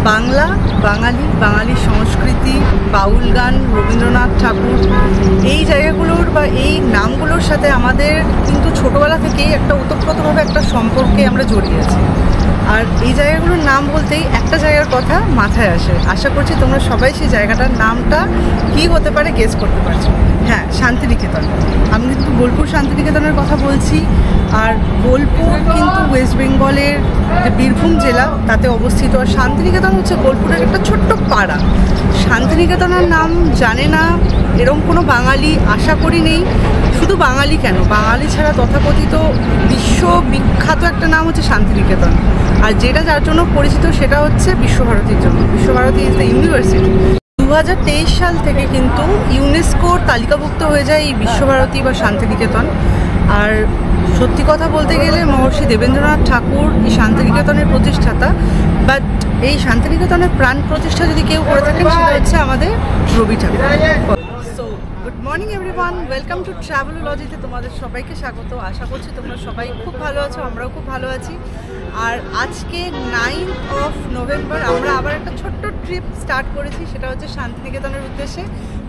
বাংলা, বাঙালি সংস্কৃতি, বাউল গান, রবীন্দ্রনাথ ঠাকুর, এই জায়গাগুলোর বা এই নামগুলোর সাথে আমাদের কিন্তু ছোটোবেলা থেকেই একটা ওতপ্রোতভাবে একটা সম্পর্কে আমরা জড়িয়ে আছি। আর এই জায়গাগুলোর নাম বলতেই একটা জায়গার কথা মাথায় আসে। আশা করছি তোমরা সবাই সেই জায়গাটার নামটা কী হতে পারে গেস করতে পারছো। হ্যাঁ, শান্তিনিকেতন। আমি কিন্তু বোলপুর শান্তিনিকেতনের কথা বলছি। আর বোলপুর কিন্তু ওয়েস্ট বেঙ্গলের যে বীরভূম জেলা তাতে অবস্থিত। আর শান্তিনিকেতন হচ্ছে বোলপুরের একটা ছোট্ট পাড়া। শান্তিনিকেতনের নাম জানে না এরকম কোনো বাঙালি আশা করি নেই। শুধু বাঙালি কেন, বাঙালি ছাড়া তথাকথিত বিশ্ববিখ্যাত একটা নাম হচ্ছে শান্তিনিকেতন। আর যেটা যার জন্য পরিচিত সেটা হচ্ছে বিশ্বভারতীর জন্য। Visva Bharati is the university. 2023 সাল থেকে কিন্তু ইউনেস্কোর তালিকাভুক্ত হয়ে যায় এই বিশ্বভারতী বা শান্তিনিকেতন। আর সত্যি কথা বলতে গেলে মহর্ষি দেবেন্দ্রনাথ ঠাকুর এই শান্তিনিকেতনের প্রতিষ্ঠাতা। বাট এই শান্তিনিকেতনের প্রাণ প্রতিষ্ঠা যদি কেউ করে থাকেন সেটা হচ্ছে আমাদের Rabi Thakur. So good morning everyone, welcome to ট্রাভেলোলজিতে তোমাদের সবাইকে স্বাগত। আশা করছি তোমরা সবাই খুব ভালো আছো, আমরাও খুব ভালো আছি। আর আজকে 9 নভেম্বর আমরা আবার একটা ছোট্ট ট্রিপ স্টার্ট করেছি, সেটা হচ্ছে শান্তিনিকেতনের উদ্দেশ্যে।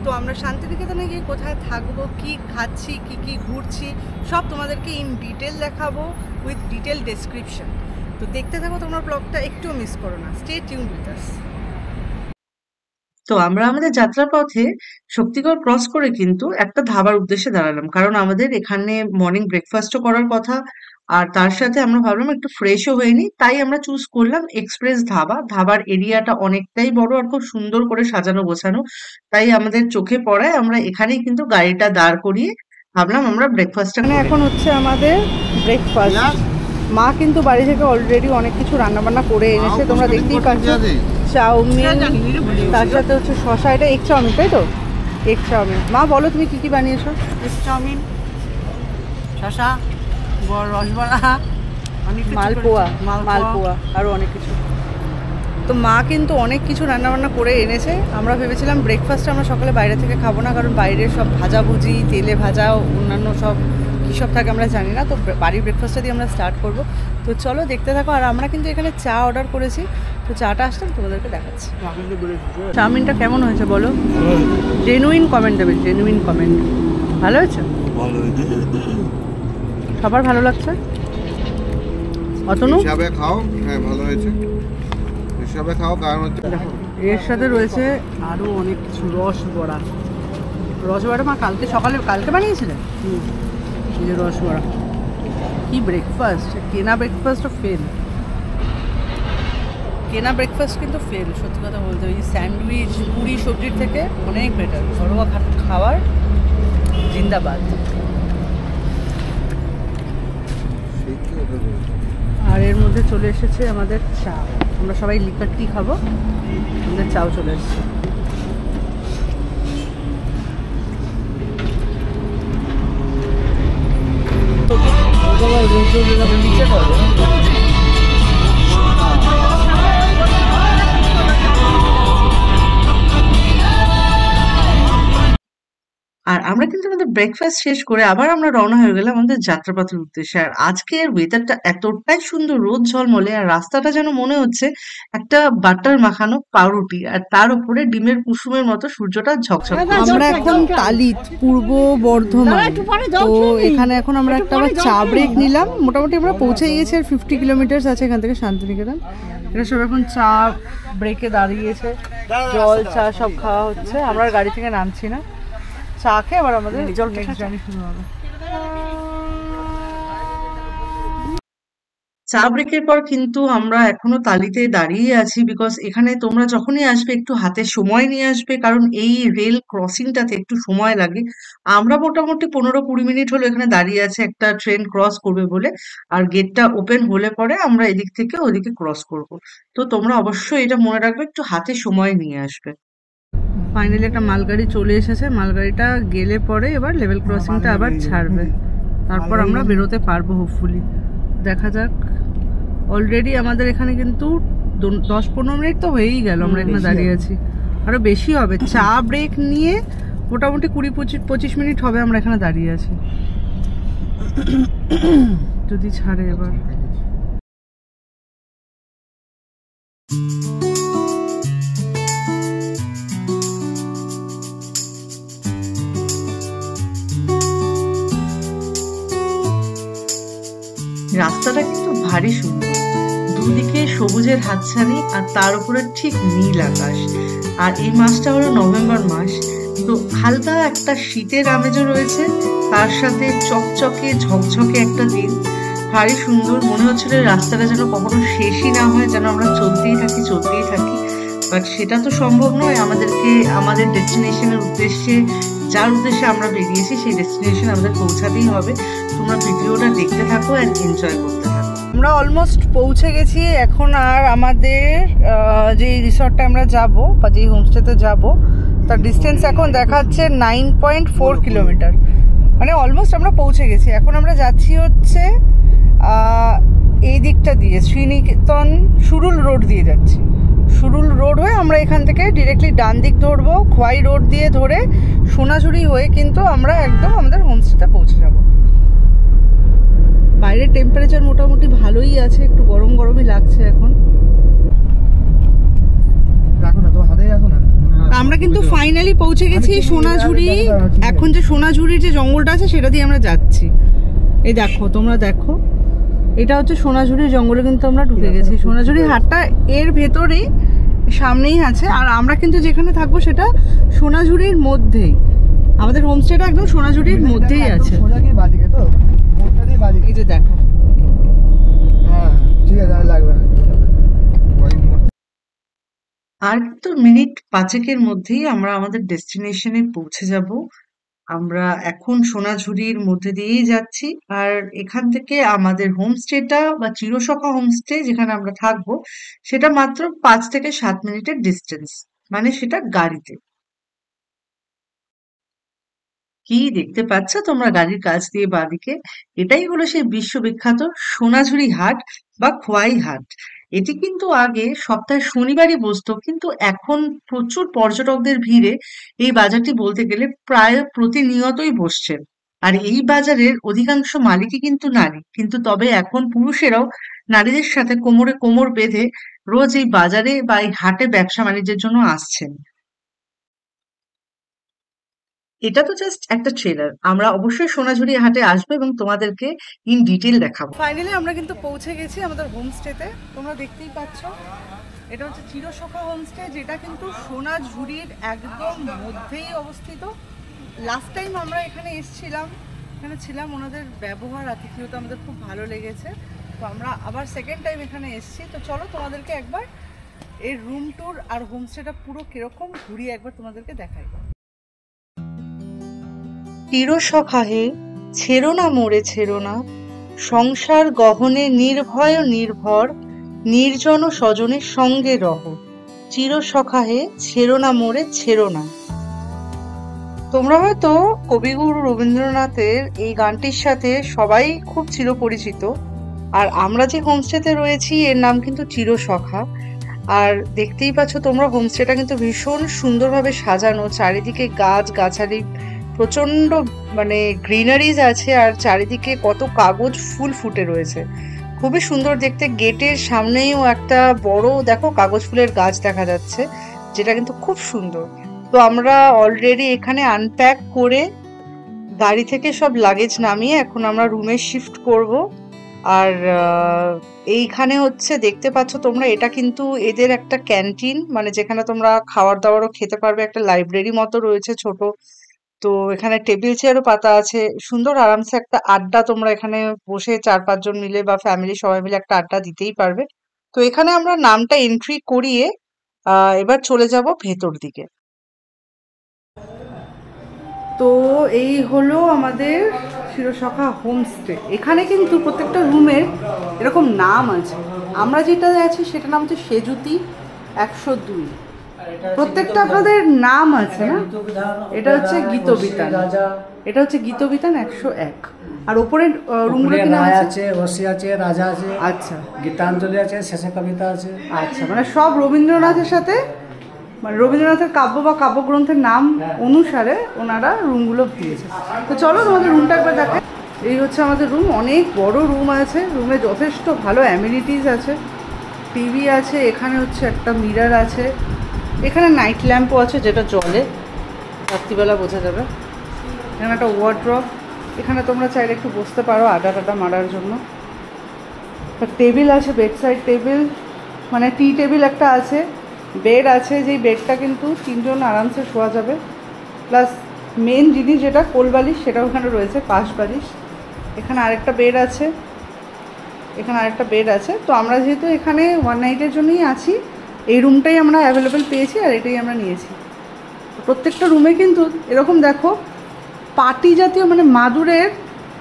তো আমরা শান্তিনিকেতনে গিয়ে কোথায় থাকবো, কি খাচ্ছি, কি ঘুরছি, সব তোমাদেরকে ইন ডিটেল দেখাবো উইথ ডিটেল ডেসক্রিপশন। তো দেখতে থাকো তোমরা, ব্লগটা একটুও মিস করো না। Stay tune with us. তো আমরা আমাদের যাত্রার পথে শক্তিগড় ক্রস করে কিন্তু একটা ধাবার উদ্দেশ্যে দাঁড়ালাম, কারণ আমাদের এখানে মর্নিং ব্রেকফাস্টও করার কথা। আর তার সাথে আমরা ভাবলাম একটু ফ্রেশও হয়ে নিই, তাই আমরা চুজ করলাম এক্সপ্রেস ধাবা। ধাবার এরিয়াটা অনেকটাই বড় আর খুব সুন্দর করে সাজানো গোছানো, তাই আমাদের চোখে পড়ায় আমরা এখানেই কিন্তু গাড়িটা দাঁড় করিয়ে ভাবলাম আমরা ব্রেকফাস্টটা মানে এখন হচ্ছে আমাদের ব্রেকফাস্ট। মা কিন্তু বাড়ি থেকে অলরেডি অনেক কিছু রান্নাবান্না করে এনেছে, তোমরা দেখতেই পাচ্ছ। চাউমিন, তার সাথে হচ্ছে শশা, এটা এগ চাউমিন তাই তো? Egg chowmein. মা বলো তুমি কি বানিয়েছো? এগ চাউমিন, শশা, রসবড়া, মালপোয়া আরও অনেক কিছু। তো মা কিন্তু অনেক কিছু রান্নাবান্না করে এনেছে। আমরা ভেবেছিলাম ব্রেকফাস্ট আমরা সকালে বাইরে থেকে খাবো না, কারণ বাইরের সব ভাজাভুজি, তেলে ভাজা, অন্যান্য সব কী সব থাকে আমরা জানি না। তো বাড়ির ব্রেকফাস্টটা দিয়ে আমরা স্টার্ট করবো। তো চলো দেখতে থাকো। আর আমরা কিন্তু এখানে চা অর্ডার করেছি, তো চাটা আসলে তোমাদেরকে দেখাচ্ছি। চাউমিনটা কেমন হয়েছে বলো? জেনুইন কমেন্ট দেবে, জেনুইন কমেন্ট। ভালো হয়েছে? সবার ভালো লাগছে? অতনু হিসাবে খাও। হ্যাঁ, ভালো হয়েছে, হিসাবে খাও। কারণ হচ্ছে এর সাথে রয়েছে আরও অনেক কিছু। রসবড়া মা কালকে বানিয়েছিলেন। এই যে রসবড়া, কি ব্রেকফাস্ট! কেনা ব্রেকফাস্টও ফেল, কিন্তু ফেল সত্যি কথা বলতে। ওই স্যান্ডউইচ, পুরি, সবজির থেকে অনেক বেটার। ঘরোয়া খাবার জিন্দাবাদ। আর এর মধ্যে চলে এসেছে আমাদের চা। আমরা সবাই লিকার টি খাবো, আমাদের চাও চলে এসেছে। আর আমরা কিন্তু আমাদের ব্রেকফাস্ট শেষ করে আবার আমরা রওনা হয়ে গেলাম আমাদের যাত্রাপথের উদ্দেশ্যে। আর আজকের ওয়েদারটা এতটাই সুন্দর, রোদ ঝলমলে, আর রাস্তাটা যেন মনে হচ্ছে একটা বাটার মাখানো পাউরুটি, আর তার উপরে ডিমের কুসুমের মতো সূর্যটা ঝকঝক করছে। আমরা এখন তালিত, পূর্ব বর্ধমান। তো এখানে এখন আমরা একটা আবার চা ব্রেক নিলাম। মোটামুটি আমরা পৌঁছে গিয়েছি, আর 50 কিলোমিটার আছে এখান থেকে শান্তিনিকেতন। এটা সব এখন চা ব্রেকে দাঁড়িয়েছে, জল চা সব খাওয়া হচ্ছে। আমরা গাড়ি থেকে নামছি না, চা খেয়ে আবার আমাদের নেক্সট জার্নি শুরু হবে। চা ব্রেকের পর কিন্তু আমরা এখনো তালিতে দাঁড়িয়ে আছি, বিকজ এখানে তোমরা যখনই আসবে একটু হাতে সময় নিয়ে আসবে, কারণ এই রেল ক্রসিংটাতে একটু সময় লাগে। আমরা মোটামুটি 15-20 মিনিট হলো এখানে দাঁড়িয়ে আছে একটা ট্রেন ক্রস করবে বলে। আর গেটটা ওপেন হলে পরে আমরা এদিক থেকে ওদিকে ক্রস করব। তো তোমরা অবশ্যই এটা মনে রাখবে, একটু হাতে সময় নিয়ে আসবে। ফাইনালি একটা মালগাড়ি চলে এসেছে। মালগাড়িটা গেলে পরে এবার লেভেল ক্রসিংটা আবার ছাড়বে, তারপর আমরা বেরোতে পারবো হোপফুলি। দেখা যাক। অলরেডি আমাদের এখানে কিন্তু 10-15 মিনিট তো হয়েই গেল আমরা এখানে দাঁড়িয়ে আছি, আরো বেশি হবে। চা ব্রেক নিয়ে মোটামুটি 20-25 মিনিট হবে আমরা এখানে দাঁড়িয়ে আছি, যদি ছাড়ে এবার। রাস্তাটা কিন্তু ভারী সুন্দর, দুদিকে সবুজের হাতছানি আর তার উপরে ঠিক নীল আকাশ। আর এই মাসটা হলো নভেম্বর মাস, তো হালকা একটা শীতের আমেজও রয়েছে, তার সাথে চকচকে ঝকঝকে একটা দিন। ভারী সুন্দর, মনে হচ্ছিল রাস্তাটা যেন কখনো শেষই না হয়, যেন আমরা চলতেই থাকি। বাট সেটা তো সম্ভব নয়, আমাদেরকে আমাদের ডেস্টিনেশনের উদ্দেশ্যে, যার উদ্দেশ্যে আমরা বেরিয়েছি সেই ডেস্টিনেশন আমাদের পৌঁছাতেই হবে। তোমরা ভিডিওটা দেখতে থাকো অ্যান্ড এনজয় করতে থাকো। আমরা অলমোস্ট পৌঁছে গেছি। এখন আর আমাদের যে রিসর্টটা আমরা যাব বা যেই হোমস্টেতে যাব তার ডিস্টেন্স এখন দেখাচ্ছে 9.4 কিলোমিটার, মানে অলমোস্ট আমরা পৌঁছে গেছি। এখন আমরা যাচ্ছি হচ্ছে এই দিকটা দিয়ে, শ্রীনিকেতন সুরুল রোড দিয়ে যাচ্ছি। সুরুল রোড হয়ে আমরা এখান থেকে ডিরেক্টলি ডান দিক ধরবো, খোয়াই রোড দিয়ে ধরে সোনাঝুরি হয়ে কিন্তু আমরা একদম আমাদের হোমস্টেতে পৌঁছে যাব। বাইরের টেম্পারেচার মোটামুটি ভালোই আছে, একটু গরম গরমই লাগছে এখন। আমরা কিন্তু ফাইনালি পৌঁছে গেছি সোনাঝুরি। এখন যে সোনাঝুরির যে জঙ্গলটা আছে সেটা দিয়ে আমরা যাচ্ছি। এই দেখো, তোমরা দেখো, এটা হচ্ছে সোনাঝুরির জঙ্গলে কিন্তু আমরা ঢুকে গেছি। সোনাঝুরি হাটটা এর ভেতরেই সামনেই আছে, আর আমরা কিন্তু যেখানে থাকবো সেটা সোনাঝুরির মধ্যেই। আমাদের হোমস্টেটা একদম সোনাঝুরির মধ্যেই আছে। এই যে দেখো, আর তো মিনিট 5-এর মধ্যেই আমরা আমাদের ডেস্টিনেশনে পৌঁছে যাব। আমরা এখন সোনাঝুরির মধ্যে দিয়েই যাচ্ছি, আর এখান থেকে আমাদের হোমস্টেটা বা চিরসখা হোমস্টে যেখানে আমরা থাকবো সেটা মাত্র 5 থেকে 7 মিনিটের ডিস্টেন্স, মানে সেটা গাড়িতে। কি দেখতে পাচ্ছ তোমরা গাড়ির কাছ দিয়ে বাঁদিকে? এটাই হলো সেই বিশ্ববিখ্যাত সোনাঝুরি হাট বা খোয়াই হাট। এটি কিন্তু আগে সপ্তাহে শনিবারই বসতো, কিন্তু এখন প্রচুর পর্যটকদের ভিড়ে এই বাজারটি বলতে গেলে প্রায় প্রতিনিয়তই বসছে। আর এই বাজারের অধিকাংশ মালিকই কিন্তু নারী, কিন্তু তবে এখন পুরুষেরাও নারীদের সাথে কোমরে কোমর বেঁধে রোজ এই বাজারে বা এই হাটে ব্যবসা বাণিজ্যের জন্য আসছেন। এটা তো জাস্ট একটা ট্রেলার, আমরা অবশ্যই সোনাঝুরি হাটে আসবো এবং তোমাদেরকে ইন ডিটেল দেখাবো। ফাইনালি আমরা কিন্তু পৌঁছে গেছি আমাদের হোমস্টেতে। তোমরা দেখতেই পাচ্ছ, এটা হচ্ছে চিরসখা হোমস্টে, যেটা কিন্তু সোনাঝুরির একদম মধ্যেই অবস্থিত। লাস্ট টাইম আমরা এখানে এসেছিলাম, এখানে ছিলাম, ওনাদের ব্যবহার আতিথেয়তা আমাদের খুব ভালো লেগেছে। তো আমরা আবার সেকেন্ড টাইম এখানে এসেছি। তো চলো তোমাদেরকে একবার এর রুম ট্যুর আর হোমস্টেটা পুরো কিরকম ঘুরিয়ে একবার তোমাদেরকে দেখাই। চিরসখা হে ছেড়ো না মোরে ছেড়ো না, সংসার গহনে নির্ভয় নির্ভর, নির্জন স্বজনের সঙ্গে রহ। চিরসখা হে ছেড়ো না মোরে ছেড়ো না। তোমরা হয়তো কবিগুরু রবীন্দ্রনাথের এই গানটির সাথে সবাই খুব চিরপরিচিত। আর আমরা যে হোমস্টেতে রয়েছি এর নাম কিন্তু চিরসখা। আর দেখতেই পাচ্ছ তোমরা, হোমস্টেটা কিন্তু ভীষণ সুন্দরভাবে সাজানো, চারিদিকে গাছ গাছালি, প্রচন্ড মানে গ্রিনারিজ আছে, আর চারিদিকে কত কাগজ ফুল ফুটে রয়েছে, খুবই সুন্দর দেখতে। গেটের সামনেও একটা বড় দেখো কাগজ ফুলের গাছ দেখা যাচ্ছে, যেটা কিন্তু খুব সুন্দর। তো আমরা অলরেডি এখানে আনপ্যাক করে গাড়ি থেকে সব লাগেজ নামিয়ে এখন আমরা রুমে শিফট করব। আর এইখানে হচ্ছে দেখতে পাচ্ছ তোমরা, এটা কিন্তু এদের একটা ক্যান্টিন, মানে যেখানে তোমরা খাবার দাবারও খেতে পারবে। একটা লাইব্রেরি মতো রয়েছে ছোট, তো এখানে টেবিল চেয়ারও পাতা আছে, সুন্দর আরামসে একটা আড্ডা তোমরা এখানে বসে 4-5 জন মিলে বা ফ্যামিলি সবাই মিলে একটা আড্ডা দিতেই পারবে। তো এখানে আমরা নামটা এন্ট্রি করিয়ে এবার চলে যাব ভেতর দিকে। তো এই হলো আমাদের চিরসখা হোমস্টে। এখানে কিন্তু প্রত্যেকটা রুমের এরকম নাম আছে। আমরা যেটা আছি সেটা নাম হচ্ছে সেজুতি 102। প্রত্যেকটা আপনাদের নাম আছে না? এটা হচ্ছে গীতবিতান, এটা হচ্ছে গীতবিতান 101। আর উপরের রুমগুলো কি নাম আছে? রসি আছে, রাজা আছে, আচ্ছা, গীতাঞ্জলি আছে, শেষে কবিতা আছে। আচ্ছা, মানে সব রবীন্দ্রনাথের সাথে, মানে রবীন্দ্রনাথের কাব্য বা কাব্যগ্রন্থের নাম অনুসারে ওনারা রুমগুলো দিয়েছে। তো চলো তোমাদের রুমটা একবার দেখাই। এই হচ্ছে আমাদের রুম, অনেক বড় রুম আছে। রুমে যথেষ্ট ভালো অ্যামিনিটিস আছে, টিভি আছে, এখানে হচ্ছে একটা মিরর আছে, এখানে নাইট ল্যাম্পও আছে যেটা জলে, রাত্রিবেলা বোঝা যাবে। এখানে একটা ওয়ার্ড্রপ, এখানে তোমরা চাইলে একটু বসতে পারো আড্ডা টাড্ডা মারার জন্য। টেবিল আছে, বেড সাইড টেবিল, মানে টি টেবিল একটা আছে, বেড আছে, যেই বেডটা কিন্তু 3 জন আরামসে শোয়া যাবে। প্লাস মেন জিনিস যেটা কোল বালিশ, সেটাও ওখানে রয়েছে, পাশ বালিশ। এখানে আরেকটা বেড আছে, এখানে আরেকটা বেড আছে। তো আমরা যেহেতু এখানে 1 নাইটের জন্যই আছি, এই রুমটাই আমরা অ্যাভেলেবেল পেয়েছি আর এটাই আমরা নিয়েছি। প্রত্যেকটা রুমে কিন্তু এরকম দেখো পাটি জাতীয় মানে মাদুরের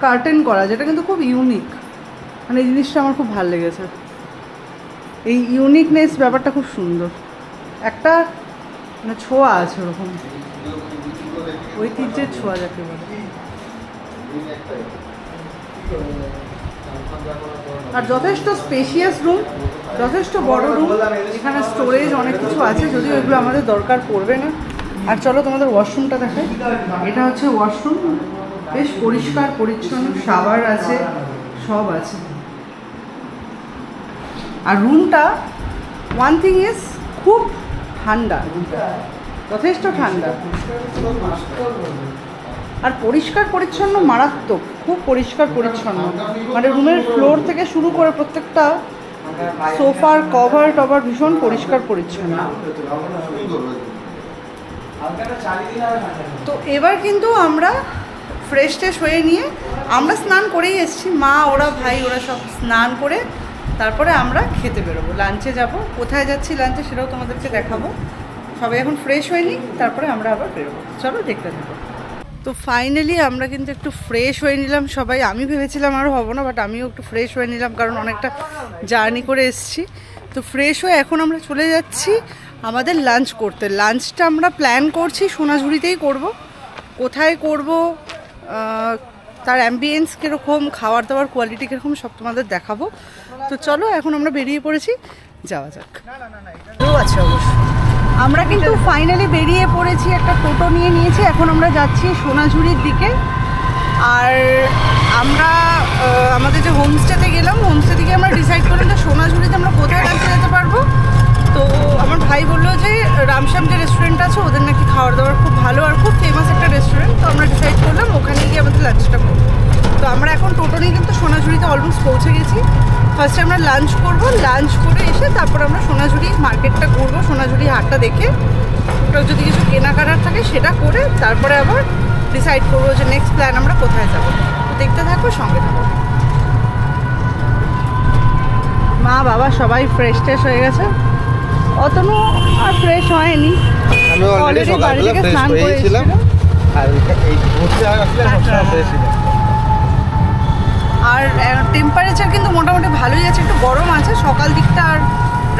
কার্টেন করা, যেটা কিন্তু খুব ইউনিক। মানে এই জিনিসটা আমার খুব ভালো লেগেছে, এই ইউনিকনেস ব্যাপারটা খুব সুন্দর। একটা মানে ছোঁয়া আছে ওরকম, ঐতিহ্যের ছোঁয়া যাকে বলে। আর যথেষ্ট স্পেশিয়াস রুম, যথেষ্ট বড় রুম। এখানে স্টোরেজ অনেক কিছু আছে, যদিও এগুলো আমাদের দরকার পড়বে না। আর চলো তোমাদের ওয়াশরুমটা দেখাই। এটা হচ্ছে ওয়াশরুম, বেশ পরিষ্কার পরিচ্ছন্ন, শাওয়ার আছে, সব আছে। আর রুমটা ওয়ান থিং ইজ খুব ঠান্ডা, যথেষ্ট ঠান্ডা। আর পরিষ্কার পরিচ্ছন্ন মারাত্মক, খুব পরিষ্কার পরিচ্ছন্ন। মানে রুমের ফ্লোর থেকে শুরু করে প্রত্যেকটা সোফার কভার টভার ভীষণ পরিষ্কার পরিচ্ছন্ন। তো এবার কিন্তু আমরা ফ্রেশ ট্রেশ হয়ে নিয়ে আমরা স্নান করেই এসেছি, মা ওরা ভাই ওরা সব স্নান করে তারপরে আমরা খেতে বেরোবো, লাঞ্চে যাব। কোথায় যাচ্ছি লাঞ্চে সেটাও তোমাদেরকে দেখাবো। সবাই এখন ফ্রেশ হয়ে নিই, তারপরে আমরা আবার বেরোবো। চলো দেখতে থাকো। তো ফাইনালি আমরা কিন্তু একটু ফ্রেশ হয়ে নিলাম সবাই। আমি ভেবেছিলাম আরও হবো না, বাট আমিও একটু ফ্রেশ হয়ে নিলাম, কারণ অনেকটা জার্নি করে এসেছি। তো ফ্রেশ হয়ে এখন আমরা চলে যাচ্ছি আমাদের লাঞ্চ করতে। লাঞ্চটা আমরা প্ল্যান করছি সোনাঝুরিতেই করব। কোথায় করব, তার অ্যাম্বিয়েন্স কীরকম, খাবার দাবার কোয়ালিটি কীরকম, সব তোমাদের দেখাবো। তো চলো এখন আমরা বেরিয়ে পড়েছি, যাওয়া যাক। আছে অবশ্য। আমরা কিন্তু ফাইনালি বেরিয়ে পড়েছি, একটা টোটো নিয়ে নিয়েছি। এখন আমরা যাচ্ছি সোনাঝুরির দিকে। আর আমরা আমাদের যে হোমস্টেতে গেলাম, হোমস্টে থেকে আমরা ডিসাইড করলাম যে সোনাঝুরিতে আমরা কোথায় লাঞ্চে যেতে পারবো। তো আমার ভাই বললো যে রামশ্যাম যে রেস্টুরেন্ট আছে, ওদের নাকি খাওয়ার দাওয়ার খুব ভালো আর খুব ফেমাস একটা রেস্টুরেন্ট। তো আমরা ডিসাইড করলাম ওখানে গিয়ে আমাদের লাঞ্চটা করবো। তো আমরা এখন টোটো নিয়ে কিন্তু সোনাঝুরিতে অলমোস্ট পৌঁছে গেছি। ফার্স্টে আমরা লাঞ্চ করব, লাঞ্চ করে এসে তারপর আমরা সোনাঝুরি মার্কেটটা ঘুরবো, সোনাঝুরি হাটটা দেখে ওটা যদি কিছু কেনাকাটার থাকে সেটা করে তারপরে আবার ডিসাইড করবো যে নেক্সট প্ল্যান আমরা কোথায় যাবো। তো দেখতে থাকো, সঙ্গে থাকো। মা বাবা সবাই ফ্রেশ ট্রেশ হয়ে গেছে, অতনু আর ফ্রেশ হয়নি, অলরেডি বাড়ি থেকে স্নান করেছিলাম। আর টেম্পারেচার কিন্তু মোটামুটি ভালোই আছে, একটু গরম আছে সকাল দিকটা, আর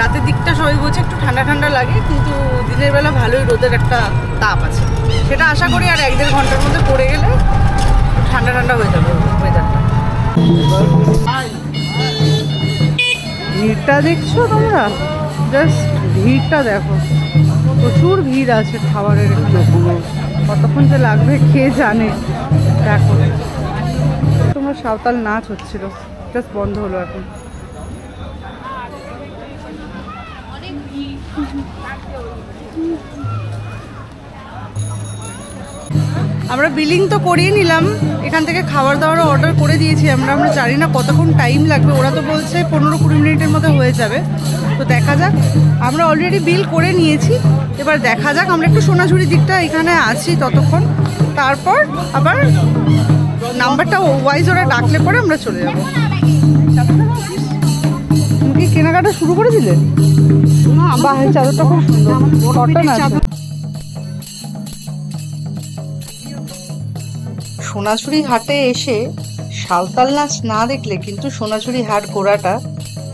রাতের দিকটা সবাই বলছে একটু ঠান্ডা ঠান্ডা লাগে, কিন্তু দিনের বেলা ভালোই রোদের একটা তাপ আছে। সেটা আশা করি আর 1-1.5 ঘন্টার মধ্যে পড়ে গেলে ঠান্ডা ঠান্ডা হয়ে যাবে ওয়েদারটা। ভিড়টা দেখছো তোমরা, জাস্ট ভিড়টা দেখো, প্রচুর ভিড় আছে খাবারের এখানে। কতক্ষণ যে লাগবে কে জানে। দেখো তোমরা সাঁওতাল নাচ হচ্ছিল, জাস্ট বন্ধ হলো এখন। আমরা বিলিং তো করিয়ে নিলাম, এখান থেকে খাবার দাবারও অর্ডার করে দিয়েছি আমরা। আমরা জানি না কতক্ষণ টাইম লাগবে, ওরা তো বলছে 15-20 মিনিটের মধ্যে হয়ে যাবে। তো দেখা যাক, আমরা অলরেডি বিল করে নিয়েছি, এবার দেখা যাক। আমরা একটু সোনাঝুরি দিকটা এখানে আছি ততক্ষণ, তারপর আবার নাম্বারটা ওয়াইজ ওরা ডাকলে পরে আমরা চলে যাবো। তুমি কি কেনাকাটা শুরু করে দিলে? বাহ, চাদরটা খুব সুন্দর, কটন আছে। সোনাঝুরি হাটে এসে সাঁওতাল নাচ না দেখলে কিন্তু সোনাঝুরি হাট ঘোরাটা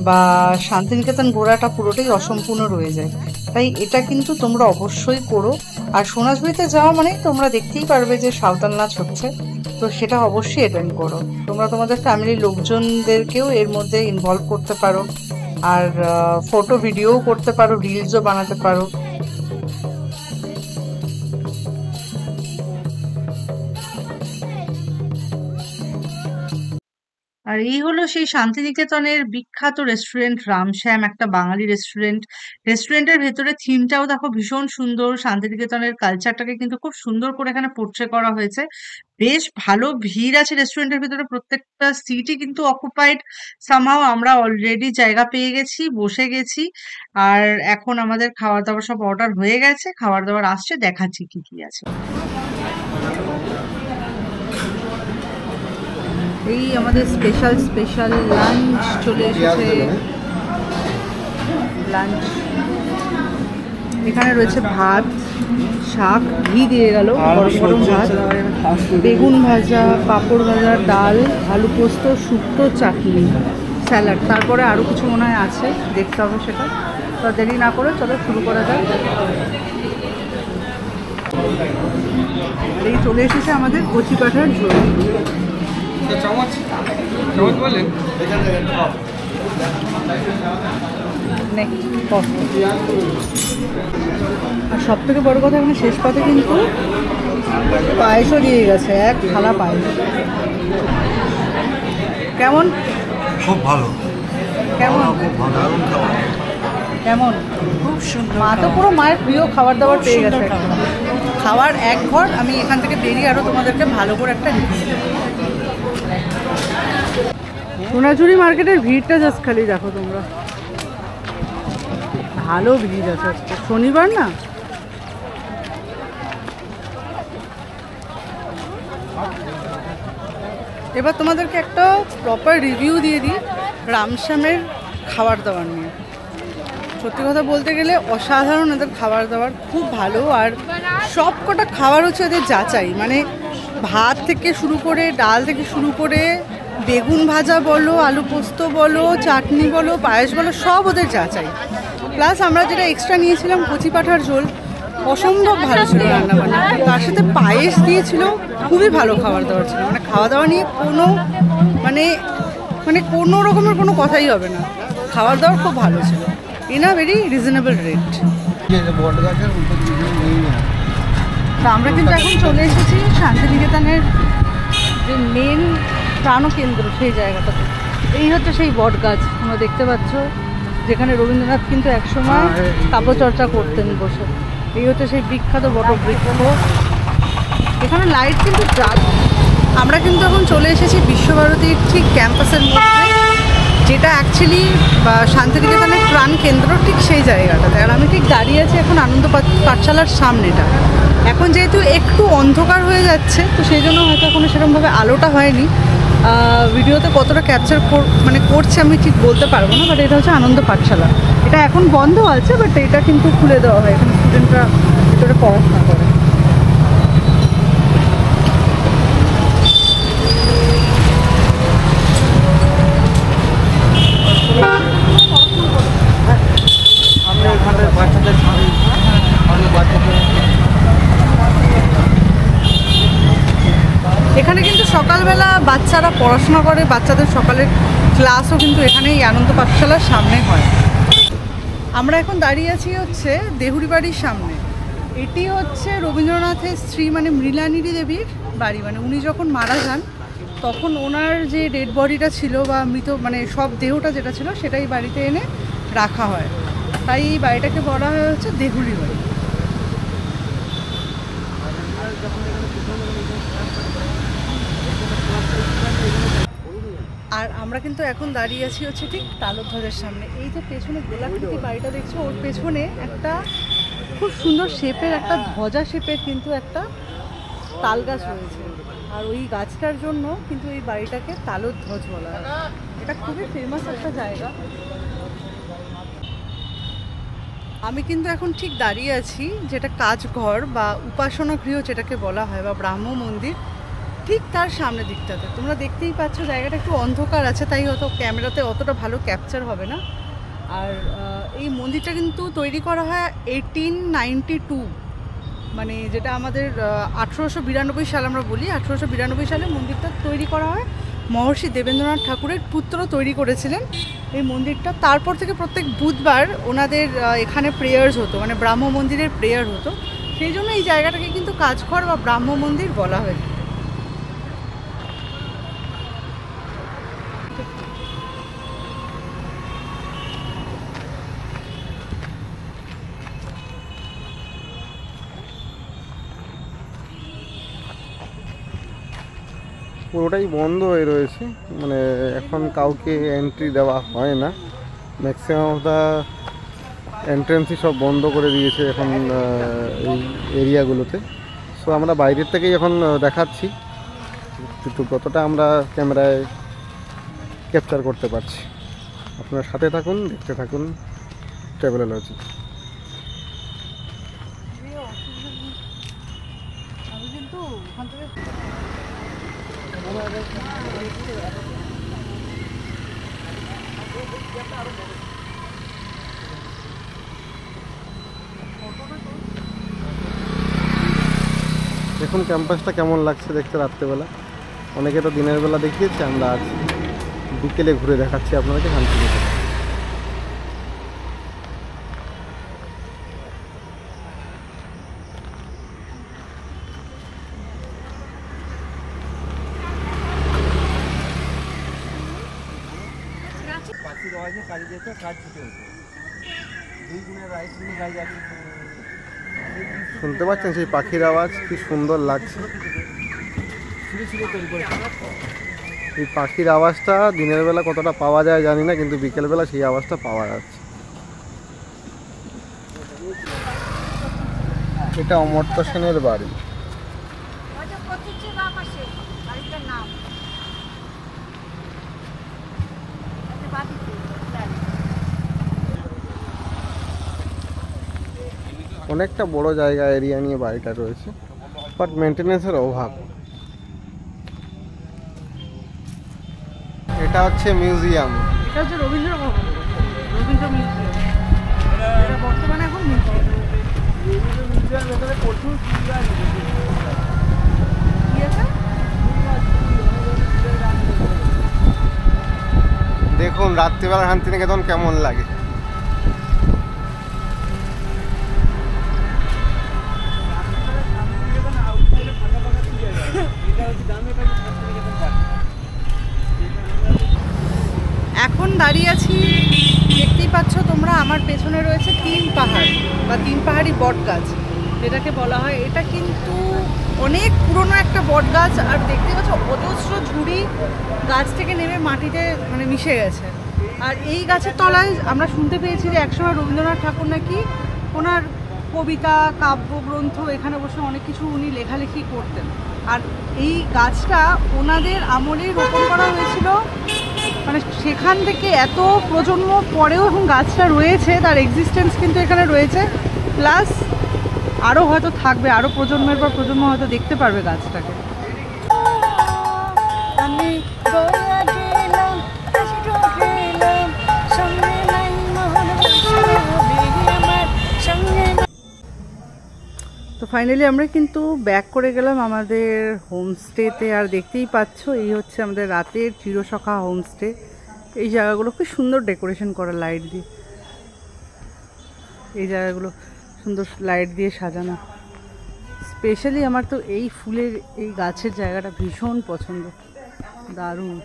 বা শান্তিনিকেতন ঘোরাটা পুরোটাই অসম্পূর্ণ রয়ে যায়। তাই এটা কিন্তু তোমরা অবশ্যই করো। আর সোনাঝুরিতে যাওয়া মানে তোমরা দেখতেই পারবে যে সাঁওতাল নাচ হচ্ছে, তো সেটা অবশ্যই অ্যাটেন্ড করো। তোমরা তোমাদের ফ্যামিলির লোকজনদেরকেও এর মধ্যে ইনভলভ করতে পারো, আর ফটো ভিডিওও করতে পারো, রিলসও বানাতে পারো। আর আর এই হলো সেই শান্তিনিকেতনের বিখ্যাত রেস্টুরেন্ট রামশ্যাম, একটা বাঙালি রেস্টুরেন্ট। রেস্টুরেন্টের ভেতরে থিমটাও দেখো ভীষণ সুন্দর, শান্তিনিকেতনের কালচারটাকে কিন্তু খুব সুন্দর করে এখানে পোর্ট্রে করা হয়েছে। বেশ ভালো ভিড় আছে রেস্টুরেন্টের ভিতরে, প্রত্যেকটা সিটই কিন্তু অকুপাইড। সামহাও আমরা অলরেডি জায়গা পেয়ে গেছি, বসে গেছি। আর এখন আমাদের খাওয়া দাওয়া সব অর্ডার হয়ে গেছে, খাবার দাবার আসছে, দেখাচ্ছি কি কি আছে। এই আমাদের স্পেশাল লাঞ্চ চলে এসেছে। লাঞ্চ এখানে রয়েছে ভাত, শাক, ঘি দিয়ে গেল, গরম গরম ভাত, বেগুন ভাজা, পাঁপড় ভাজা, ডাল, আলু পোস্ত, শুক্তো, চাটনি, স্যালাড, তারপরে আরও কিছু মনে হয় আছে, দেখতে হবে সেটা। তো দেরি না করে চলো শুরু করা যাক। এই চলে এসেছে আমাদের কচি পাঠার ঝোল। আর সব থেকে বড় কথা, এখানে শেষ পাতে কিন্তু পায়েসও দিয়ে গেছে, এক থালা পায়েস। কেমন? খুব ভালো। কেমন? কেমন? খুব সুন্দর। মা তো পুরো মায়ের প্রিয় খাবার দাবার পেয়ে গেছে। খাওয়ার এক ঘর। আমি এখান থেকে বেরিয়ে আরও তোমাদেরকে ভালো করে একটা রিভিউ দেবো। সোনাঝুরি মার্কেটের ভিড়টা জাস্ট খালি দেখো তোমরা, ভালো ভিড় আছে আজকে, শনিবার না। এবার তোমাদেরকে একটা প্রপার রিভিউ দিয়ে দিই রামশ্যামের খাবার দাবার নিয়ে। সত্যি কথা বলতে গেলে অসাধারণ এদের খাবার দাবার, খুব ভালো। আর সব কটা খাবার হচ্ছে এদের যাচাই, মানে ভাত থেকে শুরু করে, ডাল থেকে শুরু করে, বেগুন ভাজা বলো, আলু পোস্ত বলো, চাটনি বলো, পায়েস বলো, সব ওদের যাচাই। প্লাস আমরা যেটা এক্সট্রা নিয়েছিলাম কচি পাঠার ঝোল, অসম্ভব ভালো ছিল রান্নাবান্না। তার সাথে পায়েস দিয়েছিল, খুবই ভালো খাবার দাবার ছিল। মানে খাওয়া দাওয়া নিয়ে কোনো মানে কোনো রকমের কোনো কথাই হবে না, খাবার দাবার খুব ভালো ছিল, in a very reasonable rate. তো আমরা কিন্তু এখন চলে এসেছি শান্তিনিকেতনের যে মেন প্রাণকেন্দ্র সেই জায়গাটাতে। এই হচ্ছে সেই বট গাছ তোমরা দেখতে পাচ্ছ, যেখানে রবীন্দ্রনাথ কিন্তু একসময় কাব্যচর্চা করতেন বসে। এই হচ্ছে সেই বিখ্যাত বটবৃক্ষ। এখানে লাইট কিন্তু জ্বালা। আমরা কিন্তু এখন চলে এসেছি বিশ্বভারতীর ঠিক ক্যাম্পাসের মধ্যে, যেটা অ্যাকচুয়ালি শান্তিনিকেতনের প্রাণ কেন্দ্র, ঠিক সেই জায়গাটাতে। আর আমি ঠিক দাঁড়িয়ে আছি এখন আনন্দ পাঠশালার সামনেটা। এখন যেহেতু একটু অন্ধকার হয়ে যাচ্ছে, তো সেই জন্য হয়তো এখনো সেরকমভাবে আলোটা হয়নি। ভিডিওতে কতটা ক্যাপচার করছে আমি ঠিক বলতে পারবো না। বাট এটা হচ্ছে আনন্দ পাঠশালা, এটা এখন বন্ধ আছে, বাট এটা কিন্তু খুলে দেওয়া হয়, এখানে স্টুডেন্টরা ভিতরে পড়াশোনা করে। এখানে কিন্তু সকালবেলা বাচ্চারা পড়াশোনা করে, বাচ্চাদের সকালের ক্লাসও কিন্তু এখানে এই আনন্দ পাঠশালার সামনে হয়। আমরা এখন দাঁড়িয়ে আছি হচ্ছে দেহুরি বাড়ির সামনে। এটি হচ্ছে রবীন্দ্রনাথের স্ত্রী মানে মৃণালিনী দেবীর বাড়ি। মানে উনি যখন মারা যান তখন ওনার যে ডেড বডিটা ছিল বা মৃত মানে সব দেহটা যেটা ছিল সেটাই বাড়িতে এনে রাখা হয়, তাই এই বাড়িটাকে বলা হয় হচ্ছে দেহুরি বাড়ি। আর আমরা কিন্তু এখন দাঁড়িয়ে আছি হচ্ছে ঠিক তালধ্বজের সামনে। এই যে পেছনে গোলাকৃতি বাড়িটা দেখছো, ওর পেছনে একটা খুব সুন্দর শেপের একটা ধ্বজা শেপের কিন্তু একটা তাল গাছ রয়েছে। আর ওই গাছটার জন্য কিন্তু এই বাড়িটাকে তালধ্বজ বলা হয়। এটা খুবই ফেমাস একটা জায়গা। আমি কিন্তু এখন ঠিক দাঁড়িয়ে আছি যেটা কাজঘর বা উপাসনা গৃহ যেটাকে বলা হয় বা ব্রাহ্ম মন্দির, ঠিক তার সামনের দিকটাতে। তোমরা দেখতেই পাচ্ছ জায়গাটা একটু অন্ধকার আছে, তাই হয়তো ক্যামেরাতে অতটা ভালো ক্যাপচার হবে না। আর এই মন্দিরটা কিন্তু তৈরি করা হয় 1892, মানে যেটা আমাদের 1892 সাল আমরা বলি। 1892 সালে মন্দিরটা তৈরি করা হয়। মহর্ষি দেবেন্দ্রনাথ ঠাকুরের পুত্র তৈরি করেছিলেন এই মন্দিরটা। তারপর থেকে প্রত্যেক বুধবার ওনাদের এখানে প্রেয়ার্স হতো, মানে ব্রাহ্ম মন্দিরের প্রেয়ার হতো। সেই জন্য এই জায়গাটাকে কিন্তু কাজঘর বা ব্রাহ্ম মন্দির বলা হয়। পুরোটাই বন্ধ হয়ে রয়েছে, মানে এখন কাউকে এন্ট্রি দেওয়া হয় না। ম্যাক্সিমাম অফ দ্য এন্ট্রেন্সই সব বন্ধ করে দিয়েছে এখন এই এরিয়াগুলোতে। সো আমরা বাইরের থেকেই এখন দেখাচ্ছি, কিন্তু কতটা আমরা ক্যামেরায় ক্যাপচার করতে পারছি। আপনারা সাথে থাকুন, দেখতে থাকুন ট্রাভেলজি। দেখুন ক্যাম্পাসটা কেমন লাগছে দেখতে রাত্রেবেলা। অনেকে তো দিনের বেলা দেখিয়েছে, আমরা আজ বিকেলে ঘুরে দেখাচ্ছি আপনাদেরকে শান্তিনিকেতন। শুনতে পাচ্ছেন সেই পাখির আওয়াজ, কি সুন্দর লাগছে। এই পাখির আওয়াজটা দিনের বেলা কতটা পাওয়া যায় জানি না, কিন্তু বিকেলবেলা সেই আওয়াজটা পাওয়া যাচ্ছে। এটা অমর্ত্য সেনের বাড়ি। অনেকটা বড় জায়গা এরিয়া নিয়ে বাড়িটা রয়েছে, বাট মেনটেন্যান্সের অভাব। এটা হচ্ছে মিউজিয়াম। এটা হচ্ছে রবীন্দ্র মিউজিয়াম। এটা বর্তমানে এখন মিউজিয়াম। দেখুন রাত্রিবেলা শান্তিনিকেতন কেমন লাগে। এখন দাঁড়িয়ে আছি, দেখতেই পাচ্ছ তোমরা, আমার পেছনে রয়েছে 3 পাহাড় বা 3 পাহাড়ি বট গাছ যেটাকে বলা হয়। এটা কিন্তু অনেক পুরনো একটা বট গাছ, আর দেখতে পাচ্ছ অজস্র ঝুড়ি গাছ থেকে নেমে মাটিতে মানে মিশে গেছে। আর এই গাছের তলায় আমরা শুনতে পেয়েছি যে একসময় রবীন্দ্রনাথ ঠাকুর নাকি ওনার কবিতা, কাব্যগ্রন্থ এখানে বসে অনেক কিছু উনি লেখালেখি করতেন। আর এই গাছটা ওনাদের আমলেই রোপণ করা হয়েছিল, মানে সেখান থেকে এত প্রজন্ম পরেও এখন গাছটা রয়েছে, তার এক্সিস্টেন্স কিন্তু এখানে রয়েছে। প্লাস আরও হয়তো থাকবে, আরও প্রজন্মের পর প্রজন্ম হয়তো দেখতে পারবে গাছটাকে। তো ফাইনালি আমরা কিন্তু ব্যাক করে গেলাম আমাদের হোমস্টেতে। আর দেখতেই পাচ্ছ এই হচ্ছে আমাদের রাতের চিরসখা হোমস্টে। এই জায়গাগুলো খুব সুন্দর ডেকোরেশন করা লাইট দিয়ে, এই জায়গাগুলো সুন্দর লাইট দিয়ে সাজানো। স্পেশালি আমার তো এই ফুলের এই গাছের জায়গাটা ভীষণ পছন্দ, দারুণ,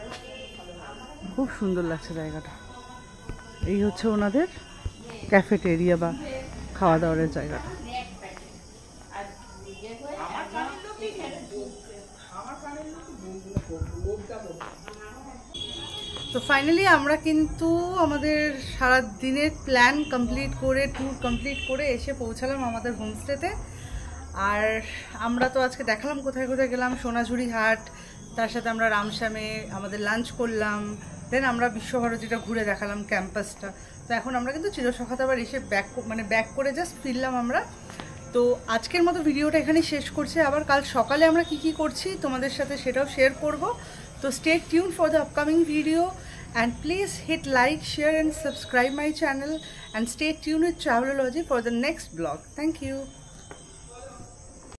খুব সুন্দর লাগছে জায়গাটা। এই হচ্ছে ওনাদের ক্যাফেটেরিয়া বা খাওয়া দাওয়ার জায়গাটা। তো ফাইনালি আমরা কিন্তু আমাদের সারা দিনের প্ল্যান কমপ্লিট করে, ট্যুর কমপ্লিট করে এসে পৌঁছালাম আমাদের হোমস্টেতে। আর আমরা তো আজকে দেখালাম কোথায় কোথায় গেলাম, সোনাঝুরি হাট, তার সাথে আমরা রামশ্যামে আমাদের লাঞ্চ করলাম, দেন আমরা বিশ্বভারতীটা ঘুরে দেখালাম ক্যাম্পাসটা। তো এখন আমরা কিন্তু চিরসখাতে আবার এসে ব্যাক করে জাস্ট ফিরলাম আমরা। তো আজকের মতো ভিডিওটা এখানেই শেষ করছি। আবার কাল সকালে আমরা কি করছি তোমাদের সাথে সেটাও শেয়ার করব। So stay tuned for the upcoming video, and please hit like, share and subscribe my channel, and stay tuned with Travelology for the next vlog. Thank you.